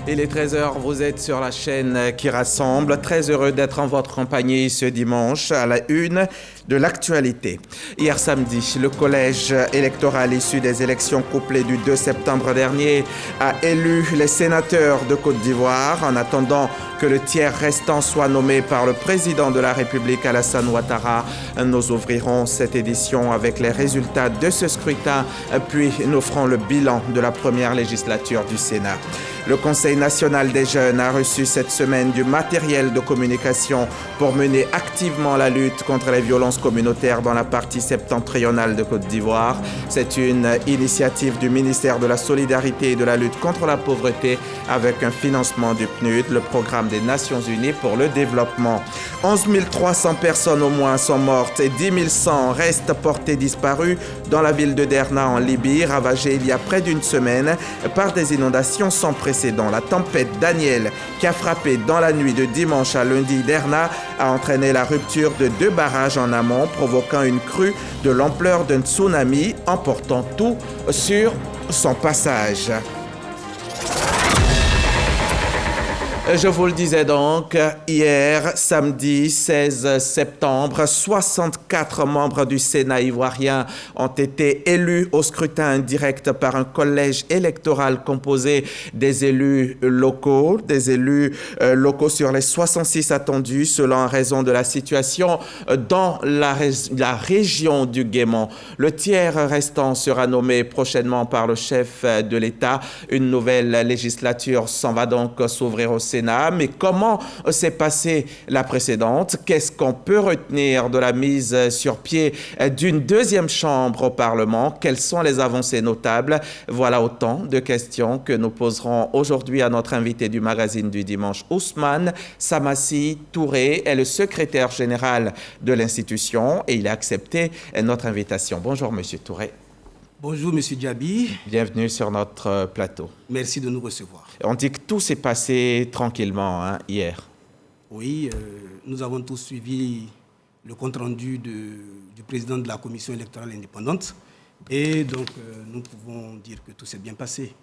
Il est 13 h, vous êtes sur la chaîne qui rassemble. Très heureux d'être en votre compagnie ce dimanche à la une de l'actualité. Hier samedi, le collège électoral issu des élections couplées du 2 septembre dernier a élu les sénateurs de Côte d'Ivoire. En attendant que le tiers restant soit nommé par le président de la République Alassane Ouattara, nous ouvrirons cette édition avec les résultats de ce scrutin, puis nous ferons le bilan de la première législature du Sénat. Le Conseil national des jeunes a reçu cette semaine du matériel de communication pour mener activement la lutte contre les violences communautaires dans la partie septentrionale de Côte d'Ivoire. C'est une initiative du ministère de la Solidarité et de la lutte contre la pauvreté avec un financement du PNUD, le programme des Nations Unies pour le développement. 11 300 personnes au moins sont mortes et 10 100 restent portées disparues dans la ville de Derna en Libye, ravagée il y a près d'une semaine par des inondations sans précédent. La tempête Daniel, qui a frappé dans la nuit de dimanche à lundi, Derna a entraîné la rupture de 2 barrages en amont, provoquant une crue de l'ampleur d'un tsunami, emportant tout sur son passage. Je vous le disais donc, hier, samedi 16 septembre, 64 membres du Sénat ivoirien ont été élus au scrutin indirect par un collège électoral composé des élus locaux sur les 66 attendus selon raison de la situation dans la région du Guémon. Le tiers restant sera nommé prochainement par le chef de l'État. Une nouvelle législature s'en va donc s'ouvrir au Sénat. Mais comment s'est passée la précédente? Qu'est-ce qu'on peut retenir de la mise sur pied d'une deuxième chambre au Parlement? Quelles sont les avancées notables? Voilà autant de questions que nous poserons aujourd'hui à notre invité du magazine du dimanche. Ousmane Samassi Touré est le secrétaire général de l'institution et il a accepté notre invitation. Bonjour, Monsieur Touré. Bonjour, Monsieur Diaby. Bienvenue sur notre plateau. Merci de nous recevoir. On dit que tout s'est passé tranquillement hier. Oui, nous avons tous suivi le compte-rendu du président de la commission électorale indépendante et donc nous pouvons dire que tout s'est bien passé.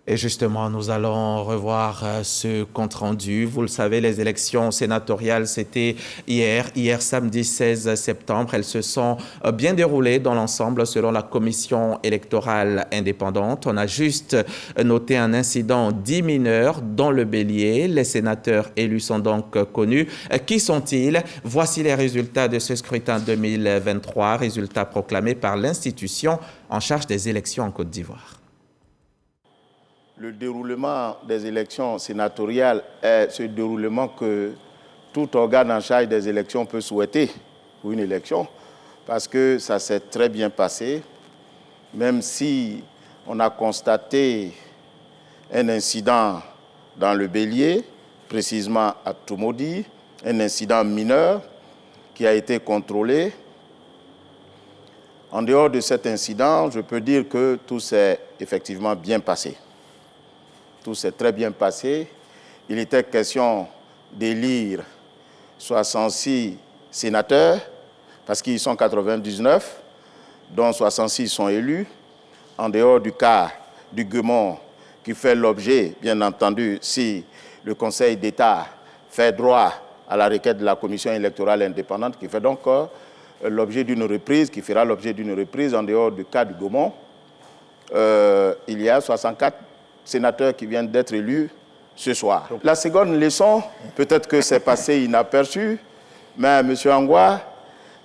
Et justement, nous allons revoir ce compte-rendu. Vous le savez, les élections sénatoriales, c'était hier samedi 16 septembre. Elles se sont bien déroulées dans l'ensemble selon la commission électorale indépendante. On a juste noté un incident 10 mineurs dans le Bélier. Les sénateurs élus sont donc connus. Qui sont-ils? Voici les résultats de ce scrutin 2023, résultats proclamés par l'institution en charge des élections en Côte d'Ivoire. Le déroulement des élections sénatoriales est ce déroulement que tout organe en charge des élections peut souhaiter pour une élection, parce que ça s'est très bien passé, même si on a constaté un incident dans le Bélier, précisément à Tomodi, un incident mineur qui a été contrôlé. En dehors de cet incident, je peux dire que tout s'est effectivement bien passé. Tout s'est très bien passé. Il était question d'élire 66 sénateurs, parce qu'ils sont 99, dont 66 sont élus, en dehors du cas du Guémon, qui fait l'objet, bien entendu, si le Conseil d'État fait droit à la requête de la commission électorale indépendante, qui fait donc l'objet d'une reprise, qui fera l'objet d'une reprise en dehors du cas du Guémon. Il y a 64 sénateurs qui viennent d'être élus ce soir. La seconde leçon, peut-être que c'est passé inaperçu, mais M. Angwa,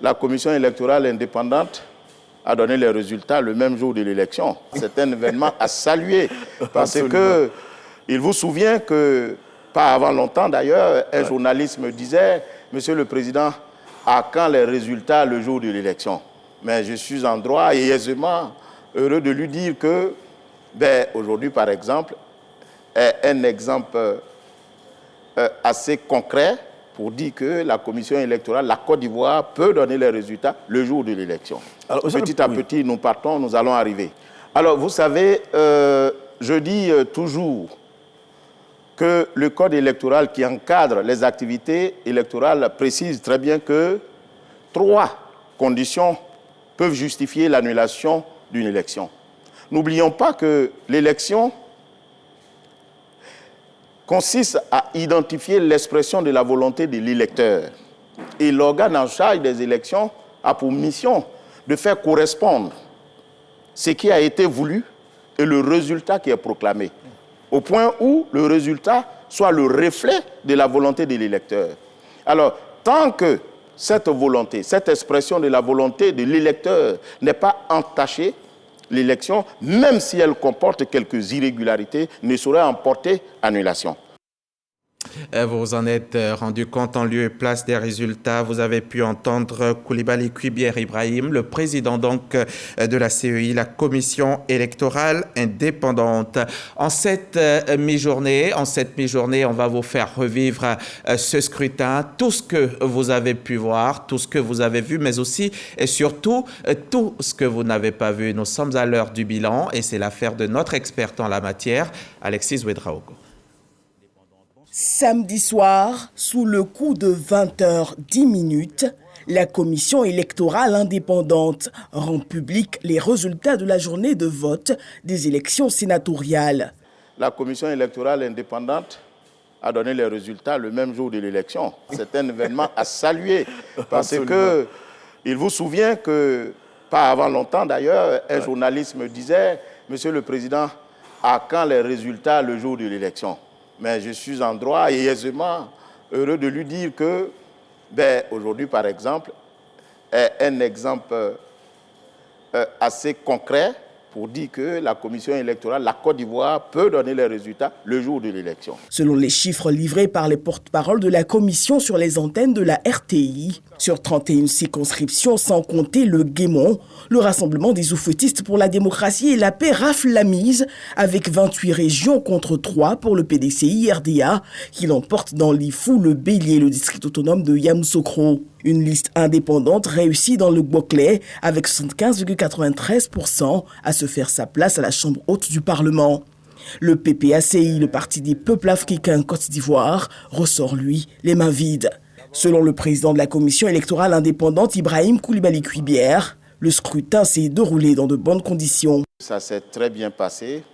la commission électorale indépendante a donné les résultats le même jour de l'élection. C'est un événement à saluer, parce qu'il vous souvient que, pas avant longtemps d'ailleurs, un journaliste me disait « Monsieur le Président, à quand les résultats le jour de l'élection ?» Mais je suis en droit et aisément heureux de lui dire que aujourd'hui, par exemple, est un exemple assez concret pour dire que la commission électorale, la Côte d'Ivoire, peut donner les résultats le jour de l'élection. Petit à petit, nous partons, nous allons arriver. Alors, vous savez, je dis toujours que le code électoral qui encadre les activités électorales précise très bien que 3 conditions peuvent justifier l'annulation d'une élection. N'oublions pas que l'élection consiste à identifier l'expression de la volonté de l'électeur. Et l'organe en charge des élections a pour mission de faire correspondre ce qui a été voulu et le résultat qui est proclamé, au point où le résultat soit le reflet de la volonté de l'électeur. Alors, tant que cette volonté, cette expression de la volonté de l'électeur n'est pas entachée, l'élection, même si elle comporte quelques irrégularités, ne saurait emporter annulation. Vous vous en êtes rendu compte en lieu et place des résultats. Vous avez pu entendre Coulibaly Kuibière Ibrahim, le président donc de la CEI, la commission électorale indépendante. En cette mi-journée, on va vous faire revivre ce scrutin, tout ce que vous avez pu voir, tout ce que vous avez vu, mais aussi et surtout tout ce que vous n'avez pas vu. Nous sommes à l'heure du bilan et c'est l'affaire de notre expert en la matière, Alexis Ouedraogo. Samedi soir, sous le coup de 20h10, la commission électorale indépendante rend public les résultats de la journée de vote des élections sénatoriales. La commission électorale indépendante a donné les résultats le même jour de l'élection. C'est un événement à saluer parce que il vous souvient que, pas avant longtemps d'ailleurs, un journaliste me disait « Monsieur le Président, à quand les résultats le jour de l'élection ?» Mais je suis en droit et aisément heureux de lui dire que, aujourd'hui, par exemple, est un exemple assez concret pour dire que la commission électorale, la Côte d'Ivoire, peut donner les résultats le jour de l'élection. Selon les chiffres livrés par les porte-paroles de la commission sur les antennes de la RTI, sur 31 circonscriptions, sans compter le Guémon, le Rassemblement des oufetistes pour la démocratie et la paix rafle la mise, avec 28 régions contre 3 pour le PDCI-RDA, qui l'emporte dans l'Ifou, le Bélier, le district autonome de Yamoussoukro. Une liste indépendante réussie dans le Bouclé, avec 75,93% à se faire sa place à la Chambre haute du Parlement. Le PPACI, le Parti des peuples africains Côte d'Ivoire, ressort, lui, les mains vides. Selon le président de la commission électorale indépendante, Ibrahim Coulibaly Kuibière, le scrutin s'est déroulé dans de bonnes conditions. Ça s'est très bien passé,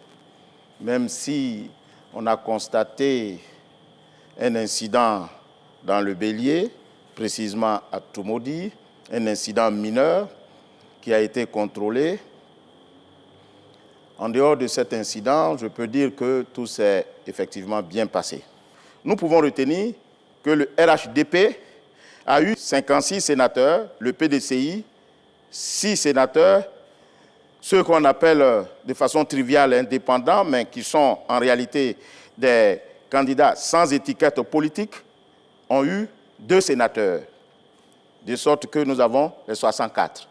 même si on a constaté un incident dans le Bélier, précisément à Toumoudi, un incident mineur qui a été contrôlé. En dehors de cet incident, je peux dire que tout s'est effectivement bien passé. Nous pouvons retenir que le RHDP a eu 56 sénateurs, le PDCI, 6 sénateurs, ceux qu'on appelle de façon triviale indépendants, mais qui sont en réalité des candidats sans étiquette politique, ont eu 2 sénateurs, de sorte que nous avons les 64.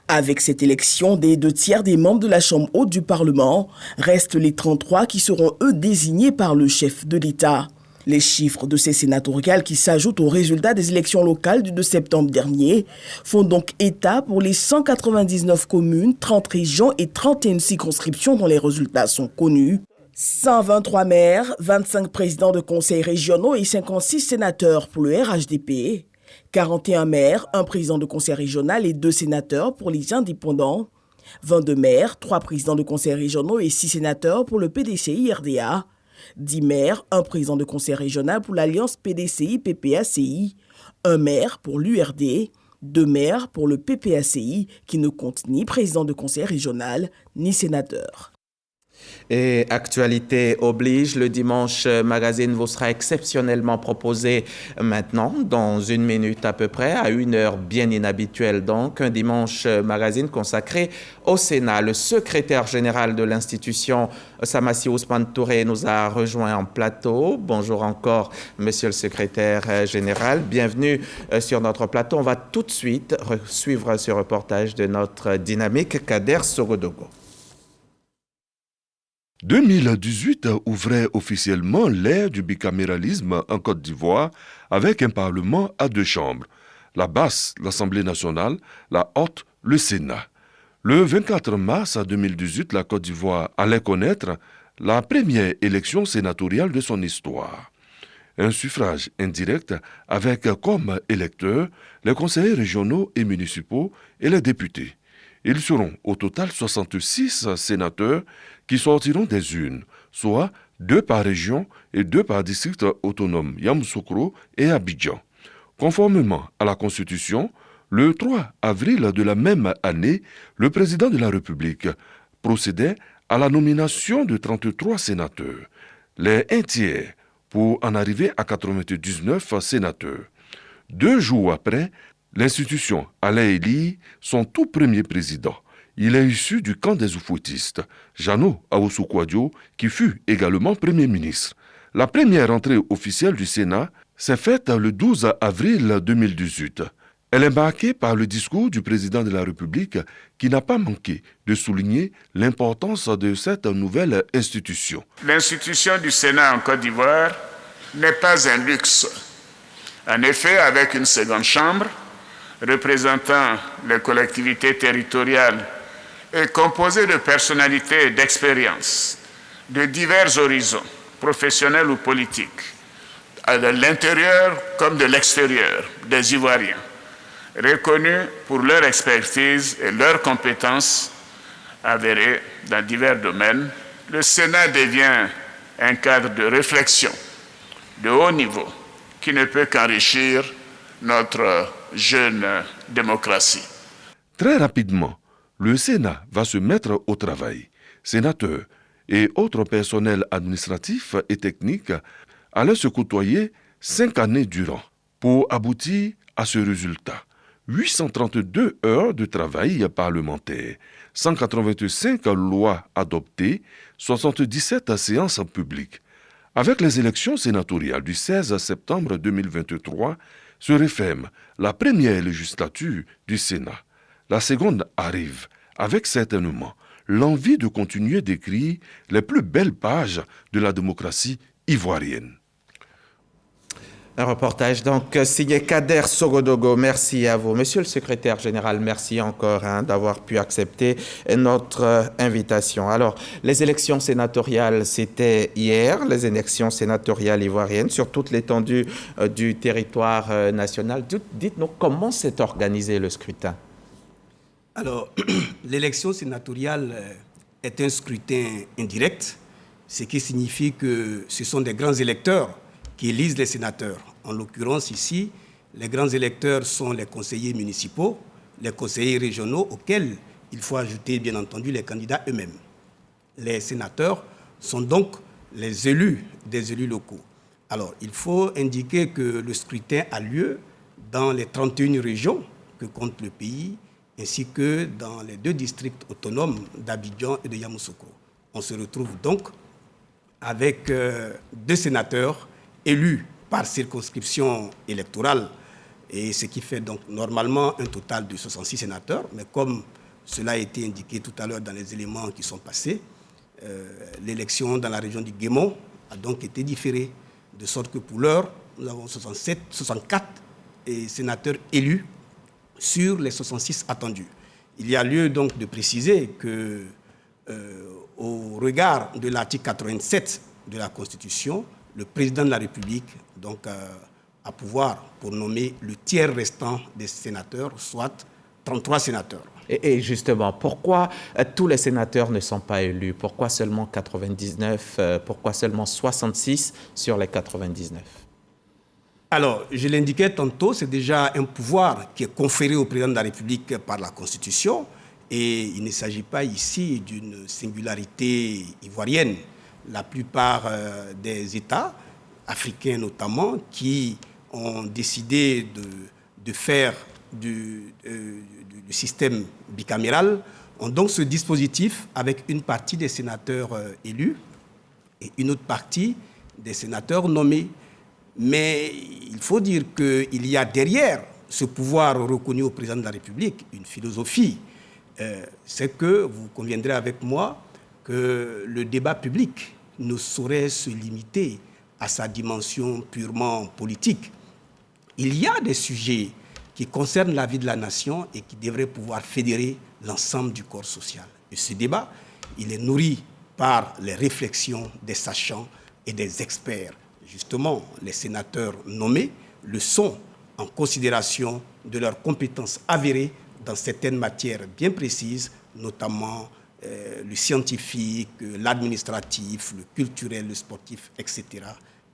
Avec cette élection, des 2/3 des membres de la Chambre haute du Parlement restent les 33 qui seront, eux, désignés par le chef de l'État. Les chiffres de ces sénatoriales qui s'ajoutent aux résultats des élections locales du 2 septembre dernier font donc état pour les 199 communes, 30 régions et 31 circonscriptions dont les résultats sont connus. 123 maires, 25 présidents de conseils régionaux et 56 sénateurs pour le RHDP. 41 maires, 1 président de conseil régional et 2 sénateurs pour les indépendants. 22 maires, 3 présidents de conseils régionaux et 6 sénateurs pour le PDCI-RDA. 10 maires, 1 président de conseil régional pour l'Alliance PDCI-PPACI. 1 maire pour l'URD. 2 maires pour le PPACI qui ne compte ni président de conseil régional ni sénateur. Et actualité oblige, le Dimanche Magazine vous sera exceptionnellement proposé maintenant, dans 1 minute à peu près, à une heure bien inhabituelle donc, un Dimanche Magazine consacré au Sénat. Le secrétaire général de l'institution, Samassi Ousmane Touré, nous a rejoint en plateau. Bonjour encore, monsieur le secrétaire général. Bienvenue sur notre plateau. On va tout de suite suivre ce reportage de notre dynamique Kader Sogodogo. 2018 ouvrait officiellement l'ère du bicaméralisme en Côte d'Ivoire avec un parlement à 2 chambres. La basse, l'Assemblée nationale, la haute, le Sénat. Le 24 mars 2018, la Côte d'Ivoire allait connaître la première élection sénatoriale de son histoire. Un suffrage indirect avec comme électeurs les conseillers régionaux et municipaux et les députés. Ils seront au total 66 sénateurs qui sortiront des urnes, soit 2 par région et 2 par district autonome, Yamoussoukro et Abidjan. Conformément à la Constitution, le 3 avril de la même année, le président de la République procédait à la nomination de 33 sénateurs, les 1/3 pour en arriver à 99 sénateurs. 2 jours après, l'institution allait élire son tout premier président. Il est issu du camp des oufouettistes, Jano Awosou-Kouadio, qui fut également Premier ministre. La première entrée officielle du Sénat s'est faite le 12 avril 2018. Elle est marquée par le discours du président de la République qui n'a pas manqué de souligner l'importance de cette nouvelle institution. L'institution du Sénat en Côte d'Ivoire n'est pas un luxe. En effet, avec une seconde chambre représentant les collectivités territoriales et composée de personnalités et d'expériences de divers horizons, professionnels ou politiques, de l'intérieur comme de l'extérieur des Ivoiriens, reconnus pour leur expertise et leurs compétences avérées dans divers domaines, le Sénat devient un cadre de réflexion de haut niveau qui ne peut qu'enrichir notre jeune démocratie. Très rapidement, le Sénat va se mettre au travail. Sénateurs et autres personnels administratifs et techniques allaient se côtoyer 5 années durant pour aboutir à ce résultat. 832 heures de travail parlementaire, 185 lois adoptées, 77 séances publiques. Avec les élections sénatoriales du 16 septembre 2023, se referme la première législature du Sénat. La seconde arrive avec certainement l'envie de continuer d'écrire les plus belles pages de la démocratie ivoirienne. Un reportage donc signé Kader Sogodogo. Merci à vous. Monsieur le secrétaire général, merci encore d'avoir pu accepter notre invitation. Alors, les élections sénatoriales, c'était hier, les élections sénatoriales ivoiriennes sur toute l'étendue du territoire national. Dites-nous comment s'est organisé le scrutin? Alors, l'élection sénatoriale est un scrutin indirect, ce qui signifie que ce sont des grands électeurs qui élisent les sénateurs. En l'occurrence ici, les grands électeurs sont les conseillers municipaux, les conseillers régionaux, auxquels il faut ajouter bien entendu les candidats eux-mêmes. Les sénateurs sont donc les élus des élus locaux. Alors, il faut indiquer que le scrutin a lieu dans les 31 régions que compte le pays, ainsi que dans les 2 districts autonomes d'Abidjan et de Yamoussoukro. On se retrouve donc avec 2 sénateurs élus par circonscription électorale, et ce qui fait donc normalement un total de 66 sénateurs. Mais comme cela a été indiqué tout à l'heure dans les éléments qui sont passés, l'élection dans la région du Guémon a donc été différée, de sorte que pour l'heure, nous avons 64 sénateurs élus sur les 66 attendus. Il y a lieu donc de préciser que, au regard de l'article 87 de la Constitution, le président de la République donc, a pouvoir pour nommer le tiers restant des sénateurs, soit 33 sénateurs. Et justement, pourquoi tous les sénateurs ne sont pas élus? Pourquoi seulement 99? Pourquoi seulement 66 sur les 99? Alors, je l'indiquais tantôt, c'est déjà un pouvoir qui est conféré au président de la République par la Constitution, et il ne s'agit pas ici d'une singularité ivoirienne. La plupart des États, africains notamment, qui ont décidé de faire du système bicaméral, ont donc ce dispositif avec une partie des sénateurs élus et une autre partie des sénateurs nommés. Mais il faut dire qu'il y a derrière ce pouvoir reconnu au président de la République une philosophie. C'est que vous conviendrez avec moi que le débat public ne saurait se limiter à sa dimension purement politique. Il y a des sujets qui concernent la vie de la nation et qui devraient pouvoir fédérer l'ensemble du corps social. Et ce débat, il est nourri par les réflexions des sachants et des experts. Justement, les sénateurs nommés le sont en considération de leurs compétences avérées dans certaines matières bien précises, notamment le scientifique, l'administratif, le culturel, le sportif, etc.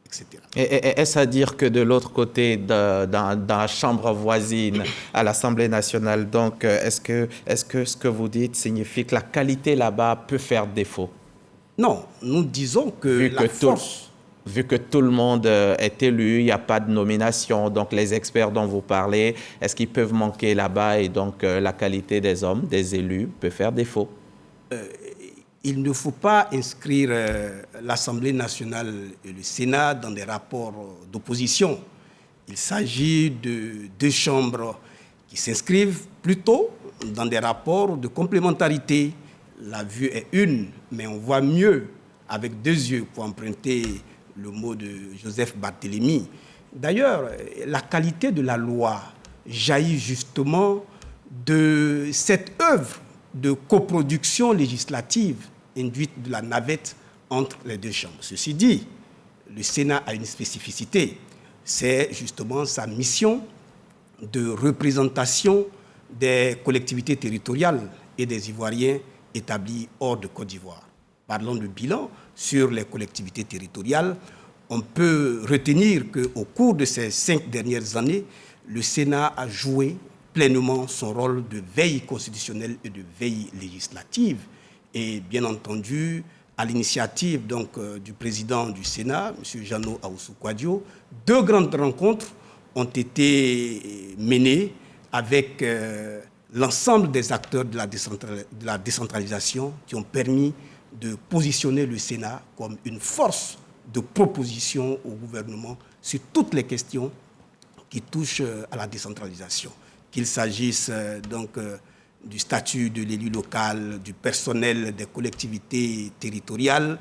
etc. Est-ce à dire que de l'autre côté, dans la chambre voisine, à l'Assemblée nationale, donc, est-ce que ce que vous dites signifie que la qualité là-bas peut faire défaut? Non, nous disons que Vu que tout le monde est élu, il n'y a pas de nomination, donc les experts dont vous parlez, est-ce qu'ils peuvent manquer là-bas et donc la qualité des hommes, des élus, peut faire défaut? Il ne faut pas inscrire l'Assemblée nationale et le Sénat dans des rapports d'opposition. Il s'agit de deux chambres qui s'inscrivent plutôt dans des rapports de complémentarité. La vue est une, mais on voit mieux avec deux yeux, pour emprunter le mot de Joseph Barthélemy. D'ailleurs, la qualité de la loi jaillit justement de cette œuvre de coproduction législative induite de la navette entre les deux chambres. Ceci dit, le Sénat a une spécificité. C'est justement sa mission de représentation des collectivités territoriales et des Ivoiriens établis hors de Côte d'Ivoire. Parlons de bilan sur les collectivités territoriales. On peut retenir qu'au cours de ces 5 dernières années, le Sénat a joué pleinement son rôle de veille constitutionnelle et de veille législative. Et bien entendu, à l'initiative du président du Sénat, M. Jeannot Ahoussou-Kouadio, 2 grandes rencontres ont été menées avec l'ensemble des acteurs de la décentralisation qui ont permis de positionner le Sénat comme une force de proposition au gouvernement sur toutes les questions qui touchent à la décentralisation. Qu'il s'agisse du statut de l'élu local, du personnel des collectivités territoriales,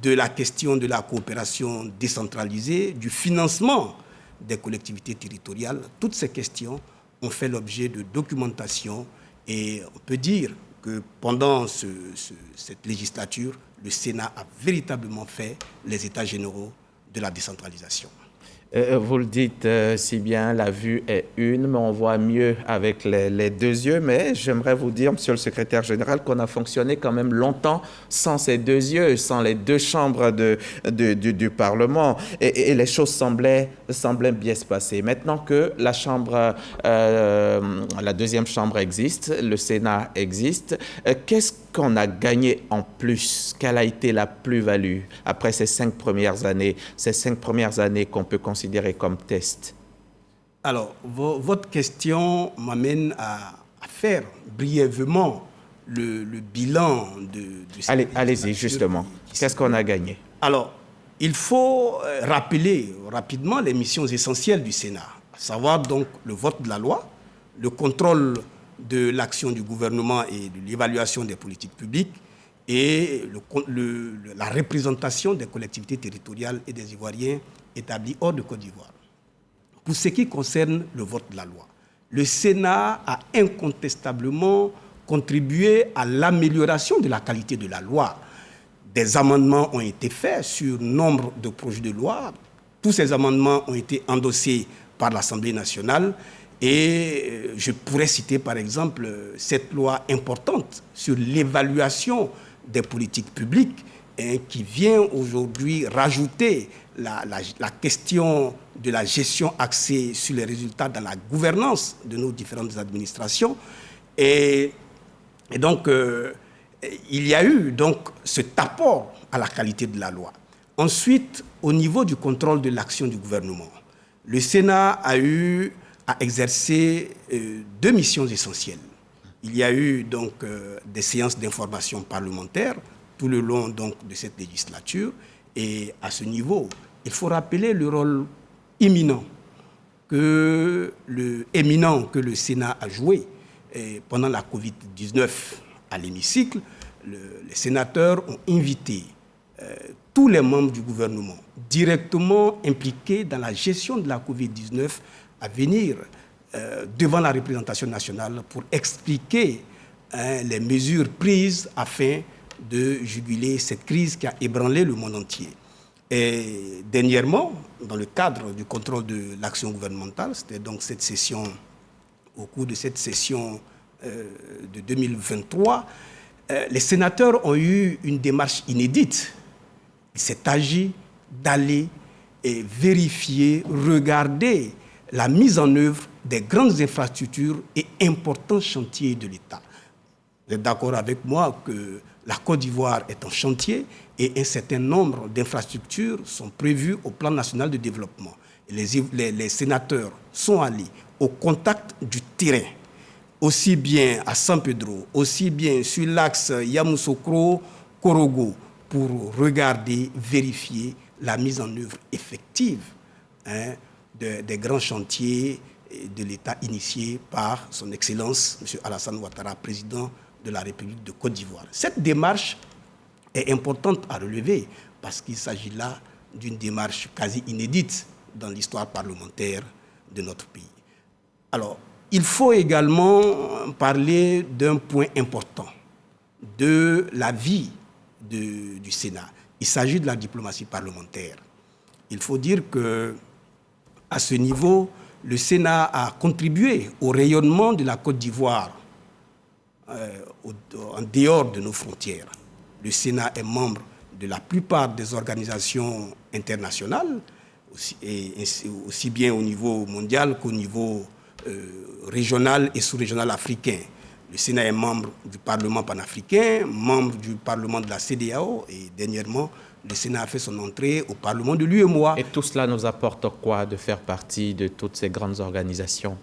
de la question de la coopération décentralisée, du financement des collectivités territoriales. Toutes ces questions ont fait l'objet de documentation et on peut dire que pendant cette législature, le Sénat a véritablement fait les états généraux de la décentralisation. Vous le dites si bien, la vue est une, mais on voit mieux avec les deux yeux. Mais j'aimerais vous dire, monsieur le secrétaire général, qu'on a fonctionné quand même longtemps sans ces deux yeux, sans les deux chambres du Parlement. Et les choses semblaient bien se passer. Maintenant que la deuxième chambre existe, le Sénat existe, qu'est-ce qu'on a gagné en plus? Quelle a été la plus-value après ces 5 premières années qu'on peut considérer comme test? Alors, votre question m'amène à faire brièvement le bilan de cette Allez-y, justement. Qu'est-ce qu'on a gagné? Alors, il faut rappeler rapidement les missions essentielles du Sénat, à savoir donc le vote de la loi, le contrôle de l'action du gouvernement et de l'évaluation des politiques publiques et la représentation des collectivités territoriales et des Ivoiriens établis hors de Côte d'Ivoire. Pour ce qui concerne le vote de la loi, le Sénat a incontestablement contribué à l'amélioration de la qualité de la loi. Des amendements ont été faits sur nombre de projets de loi. Tous ces amendements ont été endossés par l'Assemblée nationale. Et je pourrais citer par exemple cette loi importante sur l'évaluation des politiques publiques qui vient aujourd'hui rajouter la question de la gestion axée sur les résultats dans la gouvernance de nos différentes administrations. Et donc, il y a eu donc cet apport à la qualité de la loi. Ensuite, au niveau du contrôle de l'action du gouvernement, le Sénat a eu à exercer 2 missions essentielles. Il y a eu donc des séances d'information parlementaire tout le long donc de cette législature. Et à ce niveau, il faut rappeler le rôle éminent que le Sénat a joué pendant la Covid-19 à l'hémicycle. Les sénateurs ont invité tous les membres du gouvernement directement impliqués dans la gestion de la Covid-19 à venir devant la représentation nationale pour expliquer les mesures prises afin de juguler cette crise qui a ébranlé le monde entier. Et dernièrement, dans le cadre du contrôle de l'action gouvernementale, c'était donc cette session, au cours de cette session de 2023, les sénateurs ont eu une démarche inédite. Il s'est agi d'aller vérifier, regarder la mise en œuvre des grandes infrastructures et importants chantiers de l'État. Vous êtes d'accord avec moi que la Côte d'Ivoire est en chantier et un certain nombre d'infrastructures sont prévues au plan national de développement. Et les sénateurs sont allés au contact du terrain, aussi bien à San Pedro, aussi bien sur l'axe Yamoussoukro-Korogo, pour regarder, vérifier la mise en œuvre effective des grands chantiers de l'État initiés par son Excellence, M. Alassane Ouattara, président de la République de Côte d'Ivoire. Cette démarche est importante à relever parce qu'il s'agit là d'une démarche quasi inédite dans l'histoire parlementaire de notre pays. Alors, il faut également parler d'un point important, de la vie du Sénat. Il s'agit de la diplomatie parlementaire. Il faut dire qu'à ce niveau, le Sénat a contribué au rayonnement de la Côte d'Ivoire en dehors de nos frontières. Le Sénat est membre de la plupart des organisations internationales, aussi bien au niveau mondial qu'au niveau régional et sous-régional africain. Le Sénat est membre du Parlement panafricain, membre du Parlement de la CEDEAO et dernièrement, le Sénat a fait son entrée au Parlement de l'UEMOA. Et tout cela nous apporte quoi de faire partie de toutes ces grandes organisations?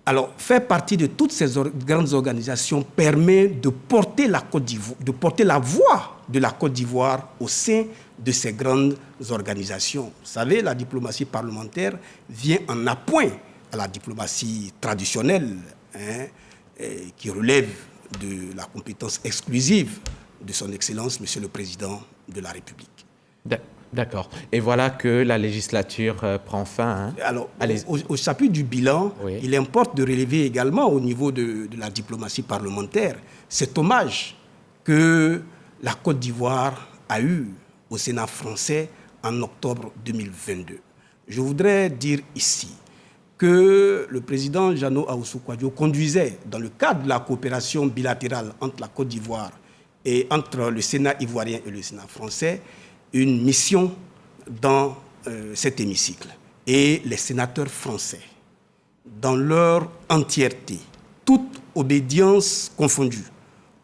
Alors, faire partie de toutes ces grandes organisations permet de porter la voix de la Côte d'Ivoire au sein de ces grandes organisations. Vous savez, la diplomatie parlementaire vient en appoint à la diplomatie traditionnelle, qui relève de la compétence exclusive de son Excellence, Monsieur le Président de la République. D'accord. Et voilà que la législature prend fin. Alors, au chapitre du bilan, oui, il importe de relever également au niveau de la diplomatie parlementaire cet hommage que la Côte d'Ivoire a eu au Sénat français en octobre 2022. Je voudrais dire ici que le président Jeannot Ahoussou-Kouadio conduisait, dans le cadre de la coopération bilatérale entre la Côte d'Ivoire et entre le Sénat ivoirien et le Sénat français, une mission dans cet hémicycle. Et les sénateurs français, dans leur entièreté, toute obédience confondue,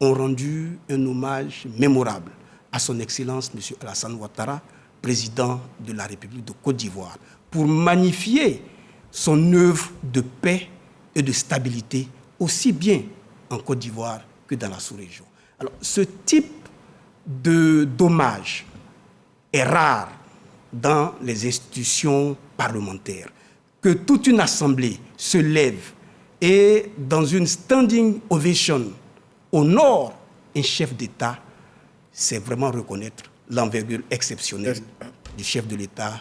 ont rendu un hommage mémorable à son Excellence, M. Alassane Ouattara, président de la République de Côte d'Ivoire, pour magnifier son œuvre de paix et de stabilité, aussi bien en Côte d'Ivoire que dans la sous-région. Alors, ce type d'hommage est rare dans les institutions parlementaires. Que toute une assemblée se lève et, dans une standing ovation, honore un chef d'État, c'est vraiment reconnaître l'envergure exceptionnelle du chef de l'État,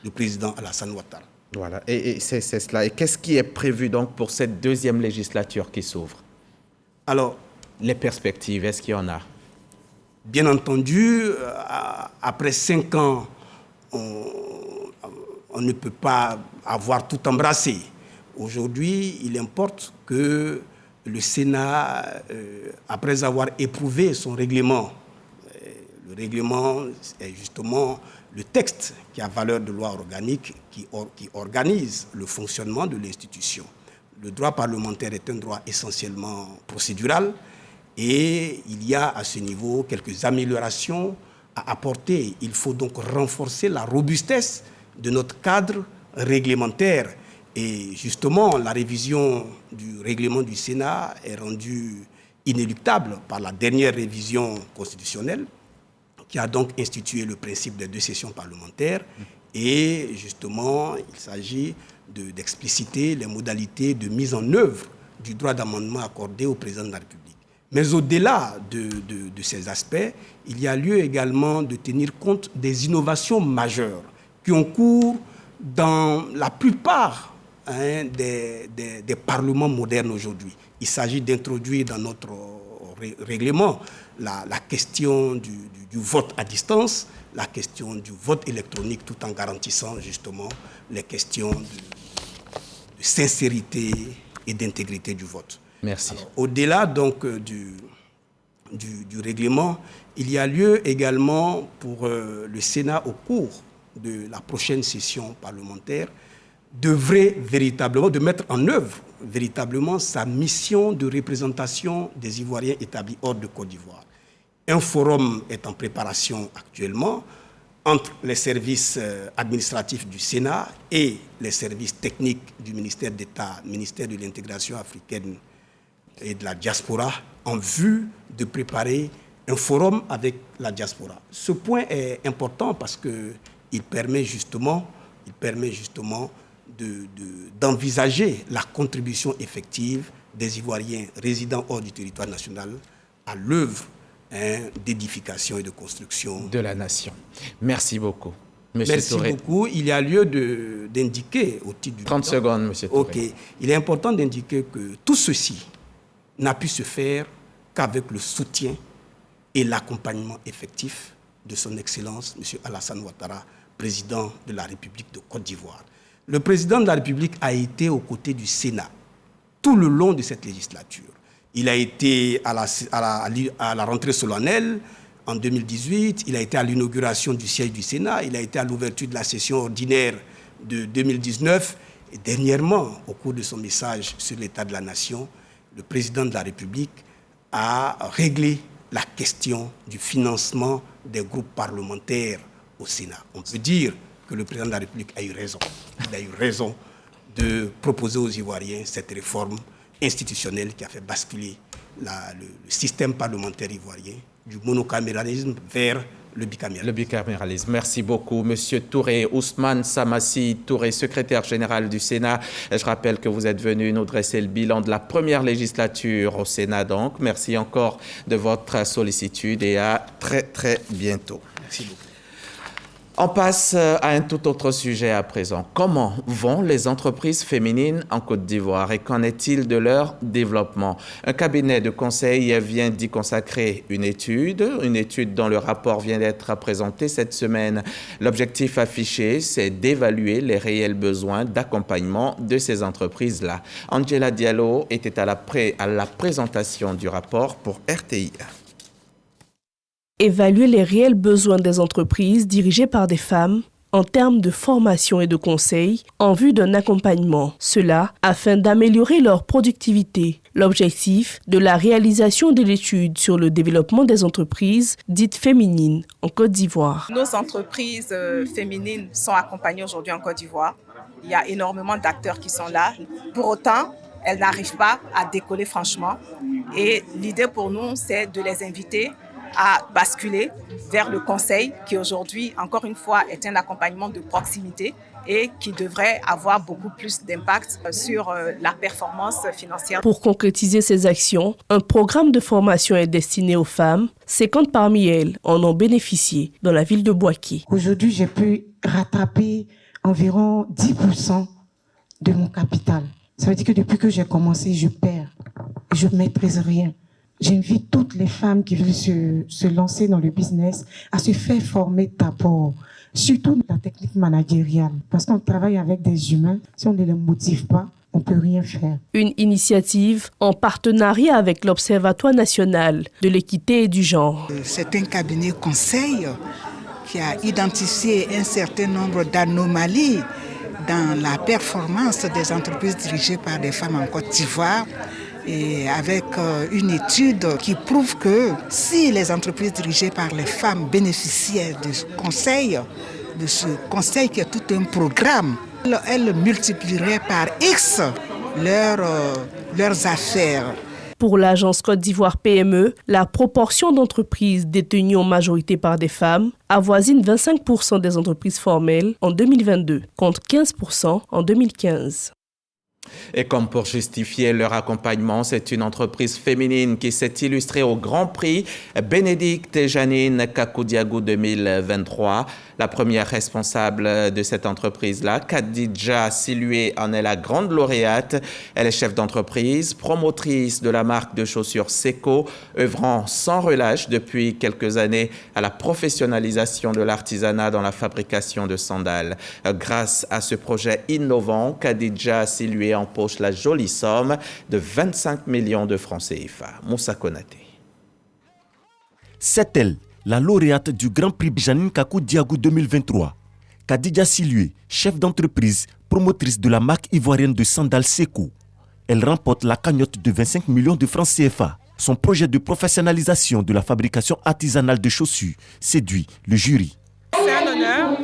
le président Alassane Ouattara. Voilà, et c'est cela. Et qu'est-ce qui est prévu donc pour cette deuxième législature qui s'ouvre? Alors, les perspectives, est-ce qu'il y en a? Bien entendu, après 5 ans, on ne peut pas avoir tout embrassé. Aujourd'hui, il importe que le Sénat, après avoir éprouvé son règlement, le règlement est justement le texte qui a valeur de loi organique qui organise le fonctionnement de l'institution. Le droit parlementaire est un droit essentiellement procédural et il y a à ce niveau quelques améliorations à apporter. Il faut donc renforcer la robustesse de notre cadre réglementaire. Et justement, la révision du règlement du Sénat est rendue inéluctable par la dernière révision constitutionnelle qui a donc institué le principe des 2 sessions parlementaires. Et justement, il s'agit d'expliciter les modalités de mise en œuvre du droit d'amendement accordé au président de la République. Mais au-delà de ces aspects, il y a lieu également de tenir compte des innovations majeures qui ont cours dans la plupart des parlements modernes aujourd'hui. Il s'agit d'introduire dans notre règlement la question du vote à distance, la question du vote électronique, tout en garantissant justement les questions de sincérité et d'intégrité du vote. Merci. Alors, au-delà donc du règlement, il y a lieu également pour le Sénat au cours de la prochaine session parlementaire d'œuvrer véritablement, de mettre en œuvre véritablement sa mission de représentation des Ivoiriens établis hors de Côte d'Ivoire. Un forum est en préparation actuellement entre les services administratifs du Sénat et les services techniques du ministère d'État, ministère de l'intégration africaine et de la diaspora, en vue de préparer un forum avec la diaspora. Ce point est important parce qu'il permet justement d'envisager la contribution effective des Ivoiriens résidant hors du territoire national à l'œuvre d'édification et de construction de la nation. Merci beaucoup. Merci Touré. beaucoup. Il y a lieu d'indiquer au titre du 30 secondes, M. Touré. OK. Il est important d'indiquer que tout ceci n'a pu se faire qu'avec le soutien et l'accompagnement effectif de son Excellence, M. Alassane Ouattara, président de la République de Côte d'Ivoire. Le président de la République a été aux côtés du Sénat tout le long de cette législature. Il a été à la rentrée solennelle en 2018, il a été à l'inauguration du siège du Sénat, il a été à l'ouverture de la session ordinaire de 2019. Et dernièrement, au cours de son message sur l'état de la nation, le président de la République a réglé la question du financement des groupes parlementaires au Sénat. On peut dire que le président de la République a eu raison. Il a eu raison de proposer aux Ivoiriens cette réforme institutionnelle qui a fait basculer le système parlementaire ivoirien du monocaméralisme vers le bicaméralisme. Le bicaméralisme. Merci beaucoup, Monsieur Touré. Ousmane Samassi Touré, secrétaire général du Sénat. Je rappelle que vous êtes venu nous dresser le bilan de la première législature au Sénat. Donc, merci encore de votre sollicitude et à très, très bientôt. Merci beaucoup. On passe à un tout autre sujet à présent. Comment vont les entreprises féminines en Côte d'Ivoire et qu'en est-il de leur développement? Un cabinet de conseil vient d'y consacrer une étude dont le rapport vient d'être présenté cette semaine. L'objectif affiché, c'est d'évaluer les réels besoins d'accompagnement de ces entreprises-là. Angela Diallo était à la présentation du rapport pour RTI. Évaluer les réels besoins des entreprises dirigées par des femmes en termes de formation et de conseil en vue d'un accompagnement. Cela afin d'améliorer leur productivité. L'objectif de la réalisation de l'étude sur le développement des entreprises dites féminines en Côte d'Ivoire. Nos entreprises féminines sont accompagnées aujourd'hui en Côte d'Ivoire. Il y a énormément d'acteurs qui sont là. Pour autant, elles n'arrivent pas à décoller franchement. Et l'idée pour nous, c'est de les inviter à basculer vers le conseil qui aujourd'hui, encore une fois, est un accompagnement de proximité et qui devrait avoir beaucoup plus d'impact sur la performance financière. Pour concrétiser ces actions, un programme de formation est destiné aux femmes. 50 parmi elles en ont bénéficié dans la ville de Bouaké. Aujourd'hui, j'ai pu rattraper environ 10% de mon capital. Ça veut dire que depuis que j'ai commencé, je perds. Je ne maîtrise rien. J'invite toutes les femmes qui veulent se lancer dans le business à se faire former d'abord, surtout la technique managériale, parce qu'on travaille avec des humains. Si on ne les motive pas, on ne peut rien faire. Une initiative en partenariat avec l'Observatoire national de l'équité et du genre. C'est un cabinet conseil qui a identifié un certain nombre d'anomalies dans la performance des entreprises dirigées par des femmes en Côte d'Ivoire. Et avec une étude qui prouve que si les entreprises dirigées par les femmes bénéficiaient de ce conseil qui est tout un programme, elles multiplieraient par X leurs affaires. Pour l'agence Côte d'Ivoire PME, la proportion d'entreprises détenues en majorité par des femmes avoisine 25% des entreprises formelles en 2022, contre 15% en 2015. Et comme pour justifier leur accompagnement, c'est une entreprise féminine qui s'est illustrée au Grand Prix Bénédicte et Janine Kakoudiagou 2023. La première responsable de cette entreprise-là, Khadija Silué, en est la grande lauréate. Elle est chef d'entreprise, promotrice de la marque de chaussures Seco, œuvrant sans relâche depuis quelques années à la professionnalisation de l'artisanat dans la fabrication de sandales. Grâce à ce projet innovant, Khadija Silué empoche la jolie somme de 25 millions de francs CFA. Moussa Konaté. C'est elle, la lauréate du Grand Prix Janine Kakou Diago 2023. Khadija Silué, chef d'entreprise, promotrice de la marque ivoirienne de sandales Seco. Elle remporte la cagnotte de 25 millions de francs CFA. Son projet de professionnalisation de la fabrication artisanale de chaussures séduit le jury. C'est un honneur.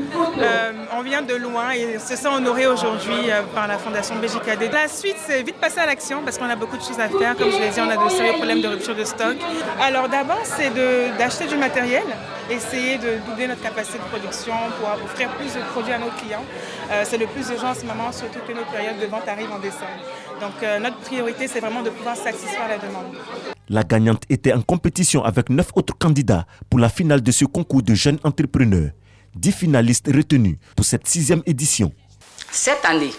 On vient de loin et se sent honoré aujourd'hui par la Fondation BJKD. La suite, c'est vite passer à l'action parce qu'on a beaucoup de choses à faire. Comme je l'ai dit, on a de sérieux problèmes de rupture de stock. Alors d'abord, c'est d'acheter du matériel, essayer de doubler notre capacité de production pour offrir plus de produits à nos clients. C'est le plus urgent en ce moment, surtout que notre période de vente arrive en décembre. Donc notre priorité, c'est vraiment de pouvoir satisfaire la demande. La gagnante était en compétition avec 9 autres candidats pour la finale de ce concours de jeunes entrepreneurs. 10 finalistes retenus pour cette 6e édition. Cette année,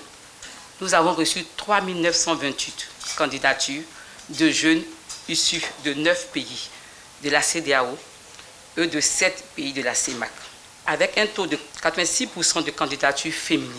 nous avons reçu 3 928 candidatures de jeunes issus de 9 pays de la CEDEAO et de 7 pays de la CEMAC, avec un taux de 86% de candidatures féminines.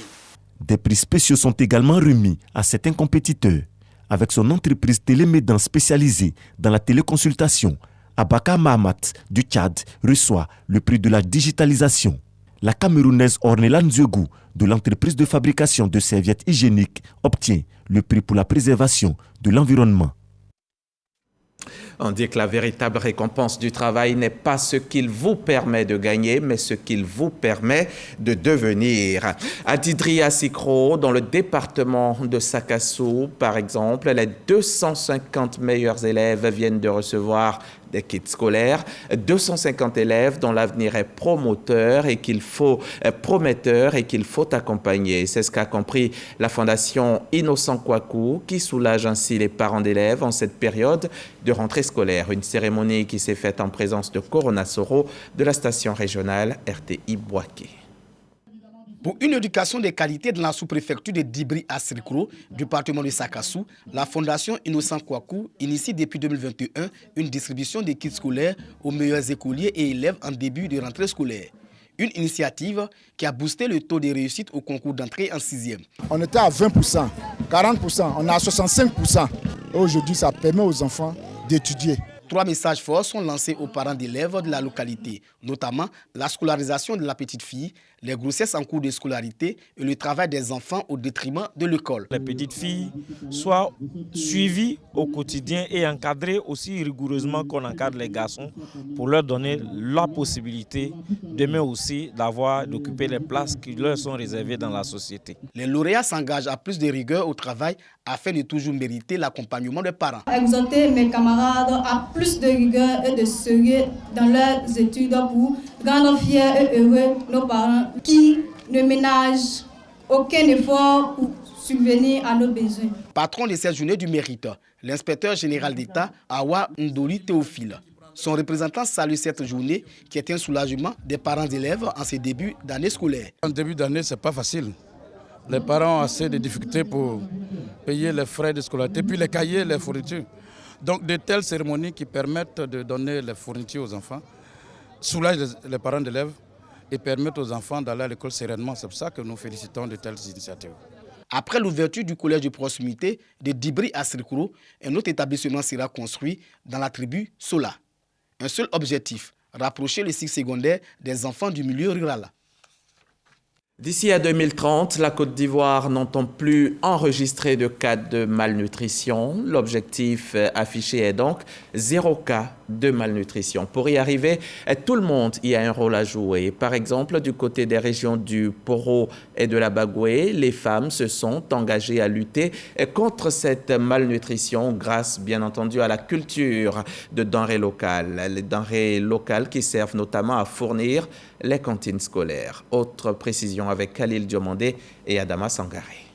Des prix spéciaux sont également remis à certains compétiteurs. Avec son entreprise Télémédan spécialisée dans la téléconsultation, Abaka Mahamat du Tchad reçoit le prix de la digitalisation. La Camerounaise Ornella Nziougou de l'entreprise de fabrication de serviettes hygiéniques obtient le prix pour la préservation de l'environnement. On dit que la véritable récompense du travail n'est pas ce qu'il vous permet de gagner, mais ce qu'il vous permet de devenir. À Didria Sikro, dans le département de Sakassou, par exemple, les 250 meilleurs élèves viennent de recevoir des kits scolaires, 250 élèves dont l'avenir est prometteur et qu'il faut accompagner. C'est ce qu'a compris la Fondation Innocent Kouakou, qui soulage ainsi les parents d'élèves en cette période de rentrée scolaire. Une cérémonie qui s'est faite en présence de Corona Soro de la station régionale RTI Boaké. Pour une éducation de qualité dans la sous-préfecture de Dibri à Sirikro, département de Sakassou, la Fondation Innocent Kouakou initie depuis 2021 une distribution de kits scolaires aux meilleurs écoliers et élèves en début de rentrée scolaire. Une initiative qui a boosté le taux de réussite au concours d'entrée en 6e. On était à 20%, 40%, on est à 65%. Aujourd'hui, ça permet aux enfants d'étudier. 3 messages forts sont lancés aux parents d'élèves de la localité, notamment la scolarisation de la petite fille, les grossesses en cours de scolarité et le travail des enfants au détriment de l'école. Les petites filles soient suivies au quotidien et encadrées aussi rigoureusement qu'on encadre les garçons pour leur donner la possibilité demain aussi d'occuper les places qui leur sont réservées dans la société. Les lauréats s'engagent à plus de rigueur au travail afin de toujours mériter l'accompagnement des parents. Exhorter mes camarades à plus de rigueur et de sérieux dans leurs études pour rendre fiers et heureux nos parents qui ne ménagent aucun effort pour subvenir à nos besoins. Patron de cette journée du mérite, l'inspecteur général d'État Awa Ndoli Théophile. Son représentant salue cette journée qui est un soulagement des parents d'élèves en ce début d'année scolaire. En début d'année, ce n'est pas facile. Les parents ont assez de difficultés pour payer les frais de scolarité, puis les cahiers, les fournitures. Donc de telles cérémonies qui permettent de donner les fournitures aux enfants soulagent les parents d'élèves et permettent aux enfants d'aller à l'école sereinement. C'est pour ça que nous félicitons de telles initiatives. Après l'ouverture du collège de proximité de Dibri à Sirikro, un autre établissement sera construit dans la tribu Sola. Un seul objectif, rapprocher les cycles secondaires des enfants du milieu rural. D'ici à 2030, la Côte d'Ivoire n'entend plus enregistrer de cas de malnutrition. L'objectif affiché est donc 0 cas de malnutrition. Pour y arriver, tout le monde y a un rôle à jouer. Par exemple, du côté des régions du Poro et de la Bagoué, les femmes se sont engagées à lutter contre cette malnutrition grâce, bien entendu, à la culture de denrées locales. Les denrées locales qui servent notamment à fournir les cantines scolaires. Autre précision avec Khalil Diomandé et Adama Sangaré.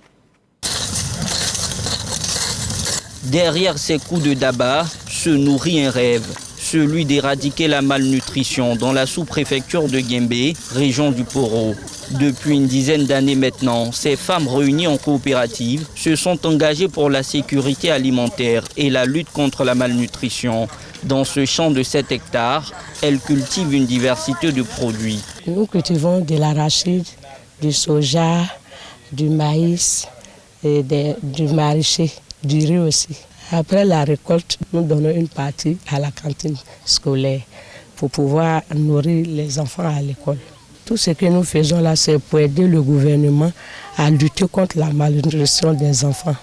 Derrière ces coups de daba se nourrit un rêve, celui d'éradiquer la malnutrition dans la sous-préfecture de Guembé, région du Poro. Depuis une dizaine d'années maintenant, ces femmes réunies en coopérative se sont engagées pour la sécurité alimentaire et la lutte contre la malnutrition. Dans ce champ de 7 hectares, elles cultivent une diversité de produits. Nous cultivons de l'arachide, du soja, du maïs, et du maraîcher, du riz aussi. Après la récolte, nous donnons une partie à la cantine scolaire. pour pouvoir nourrir les enfants à l'école. Tout ce que nous faisons là, c'est pour aider le gouvernement à lutter contre la malnutrition des enfants.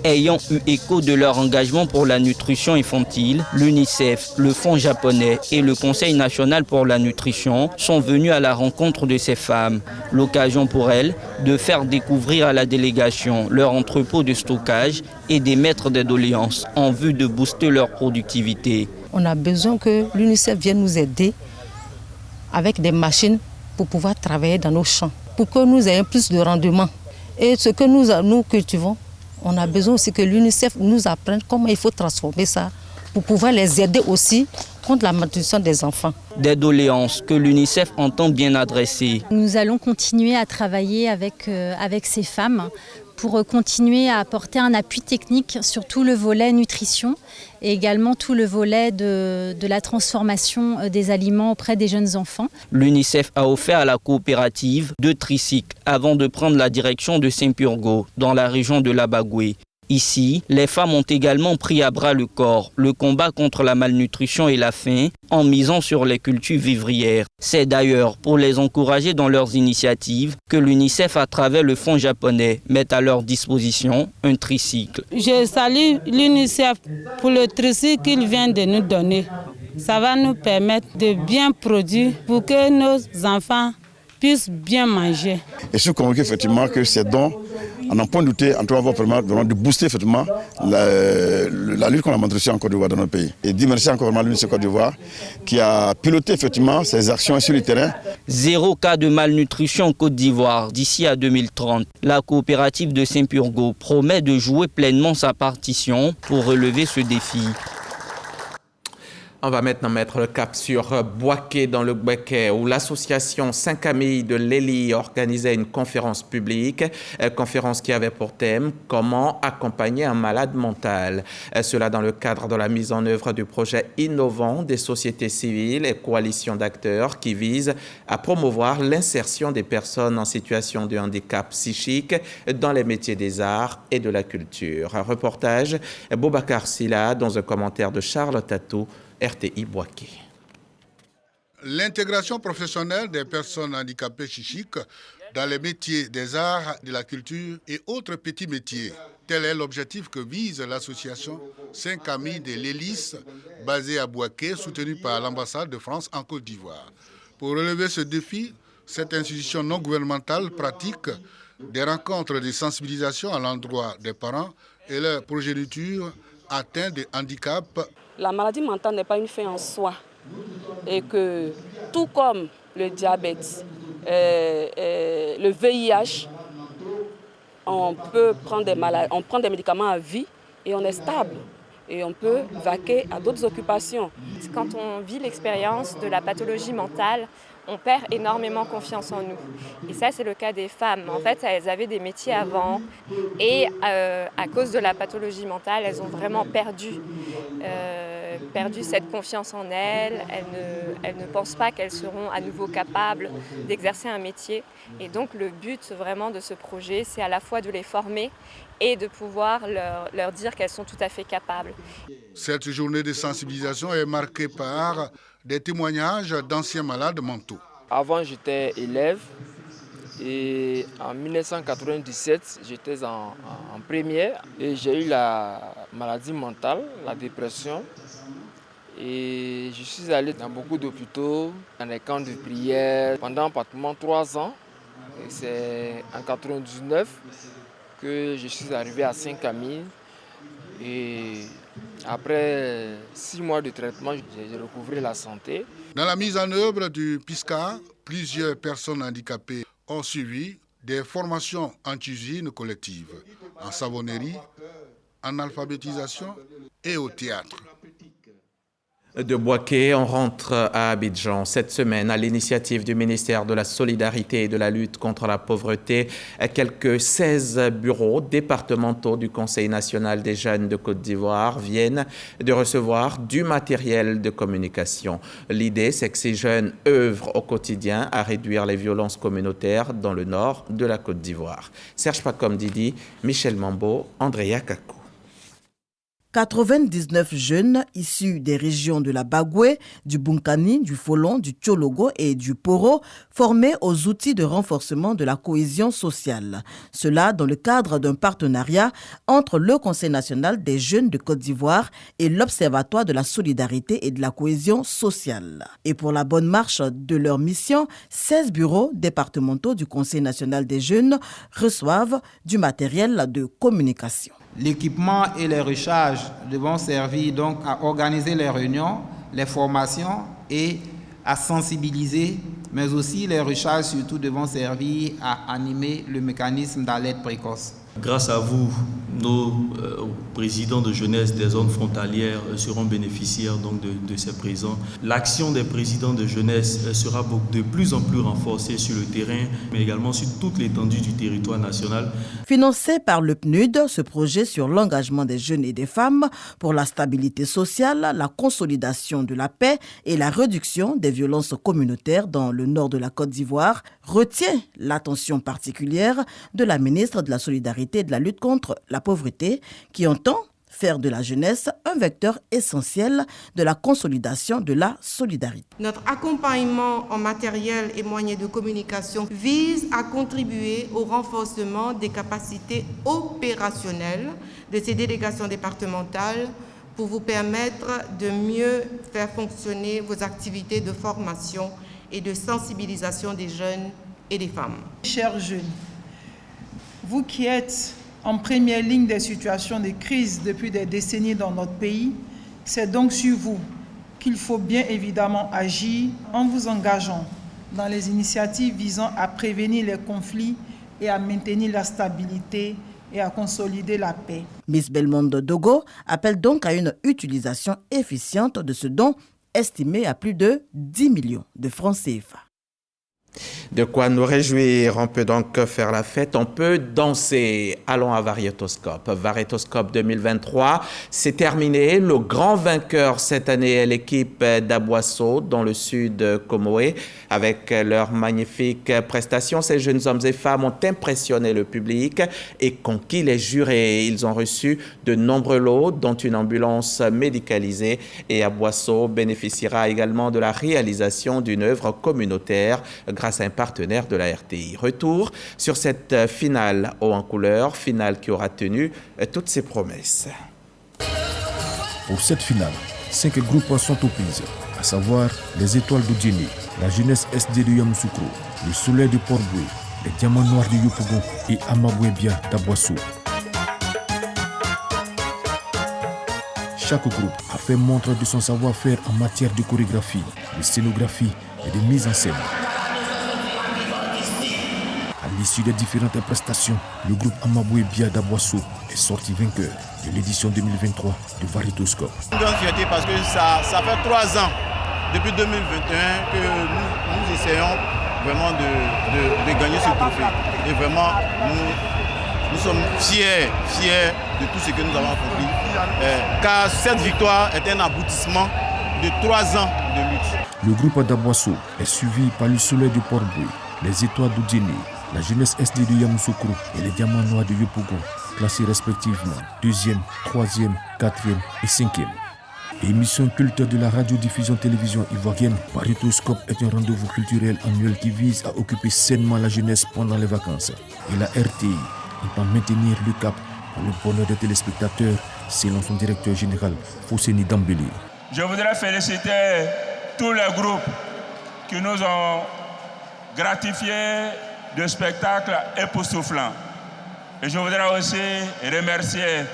Ayant eu écho de leur engagement pour la nutrition infantile, l'UNICEF, le Fonds japonais et le Conseil national pour la nutrition sont venus à la rencontre de ces femmes. L'occasion pour elles de faire découvrir à la délégation leur entrepôt de stockage et d'émettre des doléances en vue de booster leur productivité. On a besoin que l'UNICEF vienne nous aider avec des machines pour pouvoir travailler dans nos champs, pour que nous ayons plus de rendement. Et ce que nous cultivons, on a besoin aussi que l'UNICEF nous apprenne comment il faut transformer ça pour pouvoir les aider aussi contre la malnutrition des enfants. Des doléances que l'UNICEF entend bien adresser. Nous allons continuer à travailler avec ces femmes pour continuer à apporter un appui technique sur tout le volet nutrition et également tout le volet de la transformation des aliments auprès des jeunes enfants. L'UNICEF a offert à la coopérative 2 tricycles avant de prendre la direction de Saint-Purgo, dans la région de l'Abagoué. Ici, les femmes ont également pris à bras le corps le combat contre la malnutrition et la faim en misant sur les cultures vivrières. C'est d'ailleurs pour les encourager dans leurs initiatives que l'UNICEF, à travers le Fonds japonais, met à leur disposition un tricycle. Je salue l'UNICEF pour le tricycle qu'il vient de nous donner. Ça va nous permettre de bien produire pour que nos enfants puissent bien manger. Et je suis convaincu effectivement que ces dons, en n'en point douter, en tout cas, vont permettre de booster effectivement la lutte contre la malnutrition en Côte d'Ivoire dans notre pays. Et dire merci encore à l'UNICEF Côte d'Ivoire qui a piloté effectivement ces actions sur le terrain. 0 cas de malnutrition en Côte d'Ivoire d'ici à 2030. La coopérative de Saint-Purgo promet de jouer pleinement sa partition pour relever ce défi. On va maintenant mettre le cap sur Bouaké dans le Béquet où l'association Saint-Camille de Lélie organisait une conférence publique, conférence qui avait pour thème « Comment accompagner un malade mental ». Cela dans le cadre de la mise en œuvre du projet innovant des sociétés civiles et coalitions d'acteurs qui vise à promouvoir l'insertion des personnes en situation de handicap psychique dans les métiers des arts et de la culture. Un reportage, Boubacar Silla dans un commentaire de Charles Tatou, RTI Bouaké. L'intégration professionnelle des personnes handicapées psychiques dans les métiers des arts, de la culture et autres petits métiers. Tel est l'objectif que vise l'association Saint-Camille de Lélis, basée à Bouaké, soutenue par l'ambassade de France en Côte d'Ivoire. Pour relever ce défi, cette institution non gouvernementale pratique des rencontres de sensibilisation à l'endroit des parents et leur progéniture atteints de handicap. La maladie mentale n'est pas une fin en soi et que tout comme le diabète, le VIH, on prend des médicaments à vie et on est stable et on peut vaquer à d'autres occupations. Quand on vit l'expérience de la pathologie mentale, on perd énormément confiance en nous. Et ça, c'est le cas des femmes. En fait, elles avaient des métiers avant et à cause de la pathologie mentale, elles ont vraiment perdu cette confiance en elles. Elles ne pensent pas qu'elles seront à nouveau capables d'exercer un métier. Et donc, le but vraiment de ce projet, c'est à la fois de les former et de pouvoir leur dire qu'elles sont tout à fait capables. Cette journée de sensibilisation est marquée par des témoignages d'anciens malades mentaux. Avant, j'étais élève et en 1997, j'étais en première et j'ai eu la maladie mentale, la dépression. Et je suis allé dans beaucoup d'hôpitaux, dans les camps de prière pendant pratiquement 3 ans. Et c'est en 1999 que je suis arrivé à Saint-Camille. Et après 6 mois de traitement, j'ai recouvré la santé. Dans la mise en œuvre du PISCA, plusieurs personnes handicapées ont suivi des formations en cuisine collective, en savonnerie, en alphabétisation et au théâtre. De Bouaké, on rentre à Abidjan. Cette semaine, à l'initiative du ministère de la Solidarité et de la lutte contre la pauvreté, quelques 16 bureaux départementaux du Conseil national des jeunes de Côte d'Ivoire viennent de recevoir du matériel de communication. L'idée, c'est que ces jeunes œuvrent au quotidien à réduire les violences communautaires dans le nord de la Côte d'Ivoire. Serge Pacom Didi, Michel Mambo, Andrea Kakou. 99 jeunes issus des régions de la Bagoué, du Bunkani, du Folon, du Tchologo et du Poro, formés aux outils de renforcement de la cohésion sociale. Cela dans le cadre d'un partenariat entre le Conseil national des jeunes de Côte d'Ivoire et l'Observatoire de la solidarité et de la cohésion sociale. Et pour la bonne marche de leur mission, 16 bureaux départementaux du Conseil national des jeunes reçoivent du matériel de communication. L'équipement et les recharges devront servir donc à organiser les réunions, les formations et à sensibiliser, mais aussi les recharges surtout devront servir à animer le mécanisme d'alerte précoce. Grâce à vous, nos présidents de jeunesse des zones frontalières seront bénéficiaires donc de ces présents. L'action des présidents de jeunesse sera de plus en plus renforcée sur le terrain, mais également sur toute l'étendue du territoire national. Financé par le PNUD, ce projet sur l'engagement des jeunes et des femmes pour la stabilité sociale, la consolidation de la paix et la réduction des violences communautaires dans le nord de la Côte d'Ivoire retient l'attention particulière de la ministre de la Solidarité et de la lutte contre la pauvreté, qui entend faire de la jeunesse un vecteur essentiel de la consolidation de la solidarité. Notre accompagnement en matériel et moyens de communication vise à contribuer au renforcement des capacités opérationnelles de ces délégations départementales pour vous permettre de mieux faire fonctionner vos activités de formation et de sensibilisation des jeunes et des femmes. Chers jeunes, vous qui êtes en première ligne des situations de crise depuis des décennies dans notre pays, c'est donc sur vous qu'il faut bien évidemment agir en vous engageant dans les initiatives visant à prévenir les conflits et à maintenir la stabilité et à consolider la paix. Miss Belmondo Dogo appelle donc à une utilisation efficiente de ce don estimé à plus de 10 millions de francs CFA. De quoi nous réjouir, on peut donc faire la fête, on peut danser. Allons à Variétoscope. Variétoscope 2023, c'est terminé. Le grand vainqueur cette année est l'équipe d'Aboisseau dans le sud Comoé. Avec leurs magnifiques prestations, ces jeunes hommes et femmes ont impressionné le public et conquis les jurés. Ils ont reçu de nombreux lots, dont une ambulance médicalisée. Et Aboisseau bénéficiera également de la réalisation d'une œuvre communautaire grâce à un partenaire de la RTI. Retour sur cette finale haut en couleur, finale qui aura tenu toutes ses promesses. Pour cette finale, 5 groupes sont aux prises, à savoir les Étoiles d'Oudjeni, la Jeunesse SD de Yamoussoukro, le Soleil de Port-Boué, les Diamants Noirs de Yopougon et Amabouébia d'Aboisseau. Chaque groupe a fait montre de son savoir-faire en matière de chorégraphie, de scénographie et de mise en scène. À l'issue des différentes prestations, le groupe Amabouébia d'Aboisseau est sorti vainqueur de l'édition 2023 de Variétoscope. Une grande fierté parce que ça fait 3 ans, depuis 2021, que nous essayons vraiment de gagner ce trophée. Et vraiment, nous sommes fiers de tout ce que nous avons accompli. Car cette victoire est un aboutissement de 3 ans de lutte. Le groupe d'Aboisseau est suivi par le Soleil de Port-Boué, les Étoiles d'Oudjeni, la Jeunesse SD de Yamoussoukro et les Diamants Noirs de Yopougon, classés respectivement 2e, 3e, 4e et 5e. Émission culte de la radiodiffusion télévision ivoirienne, Variétoscope est un rendez-vous culturel annuel qui vise à occuper sainement la jeunesse pendant les vacances. Et la RTI entend maintenir le cap pour le bonheur des téléspectateurs, selon son directeur général, Fousseni Dambélé. Je voudrais féliciter tous les groupes qui nous ont gratifiés de spectacles époustouflants. Et je voudrais aussi remercier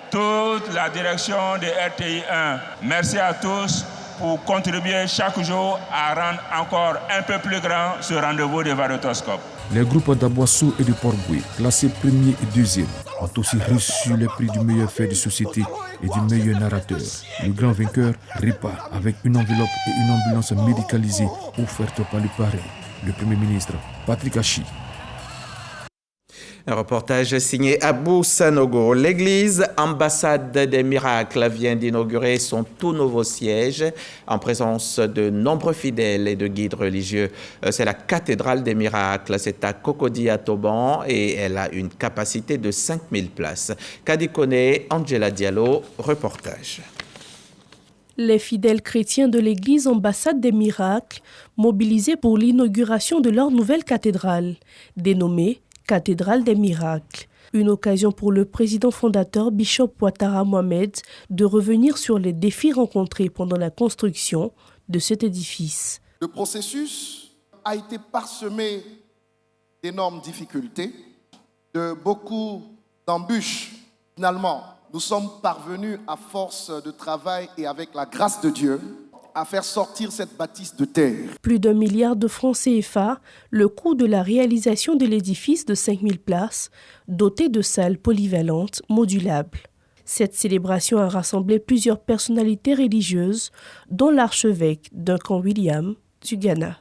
toute la direction de RTI 1. Merci à tous pour contribuer chaque jour à rendre encore un peu plus grand ce rendez-vous de Variétoscope. Les groupes d'Aboisseau et de Port-Boué, classés 1er et 2e, ont aussi reçu le prix du meilleur fait de société et du meilleur narrateur. Le grand vainqueur repart avec une enveloppe et une ambulance médicalisée offerte par le parrain, le Premier ministre Patrick Hachi. Un reportage signé Abou Sanogo. L'église Ambassade des Miracles vient d'inaugurer son tout nouveau siège en présence de nombreux fidèles et de guides religieux. C'est la cathédrale des miracles. C'est à Cocody à Toban et elle a une capacité de 5000 places. Kadi Kone, Angela Diallo, reportage. Les fidèles chrétiens de l'église Ambassade des Miracles mobilisés pour l'inauguration de leur nouvelle cathédrale, dénommée Cathédrale des Miracles. Une occasion pour le président fondateur Bishop Ouattara Mohamed de revenir sur les défis rencontrés pendant la construction de cet édifice. Le processus a été parsemé d'énormes difficultés, de beaucoup d'embûches. Finalement, nous sommes parvenus à force de travail et avec la grâce de Dieu à faire sortir cette bâtisse de terre. Plus d'1 milliard de francs CFA, le coût de la réalisation de l'édifice de 5000 places, doté de salles polyvalentes modulables. Cette célébration a rassemblé plusieurs personnalités religieuses, dont l'archevêque Duncan William du Ghana.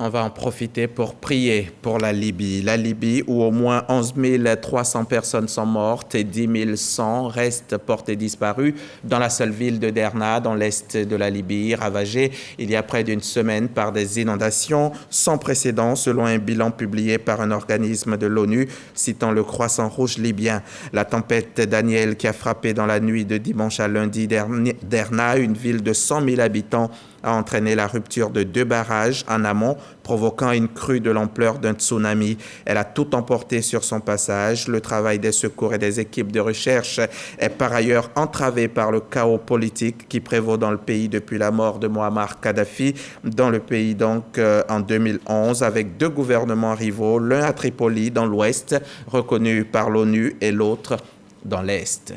On va en profiter pour prier pour la Libye. La Libye où au moins 11 300 personnes sont mortes et 10 100 restent portées disparues dans la seule ville de Derna, dans l'est de la Libye, ravagée il y a près d'une semaine par des inondations sans précédent, selon un bilan publié par un organisme de l'ONU citant le Croissant Rouge libyen. La tempête Daniel qui a frappé dans la nuit de dimanche à lundi Derna, une ville de 100 000 habitants, a entraîné la rupture de 2 barrages en amont, provoquant une crue de l'ampleur d'un tsunami. Elle a tout emporté sur son passage. Le travail des secours et des équipes de recherche est par ailleurs entravé par le chaos politique qui prévaut dans le pays depuis la mort de Muammar Kadhafi dans le pays donc en 2011 avec 2 gouvernements rivaux, l'un à Tripoli dans l'ouest, reconnu par l'ONU, et l'autre dans l'est.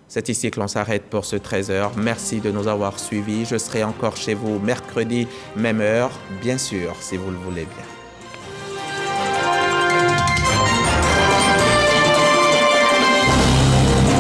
C'est ici que l'on s'arrête pour ce 13h. Merci de nous avoir suivis. Je serai encore chez vous mercredi, même heure, bien sûr, si vous le voulez bien.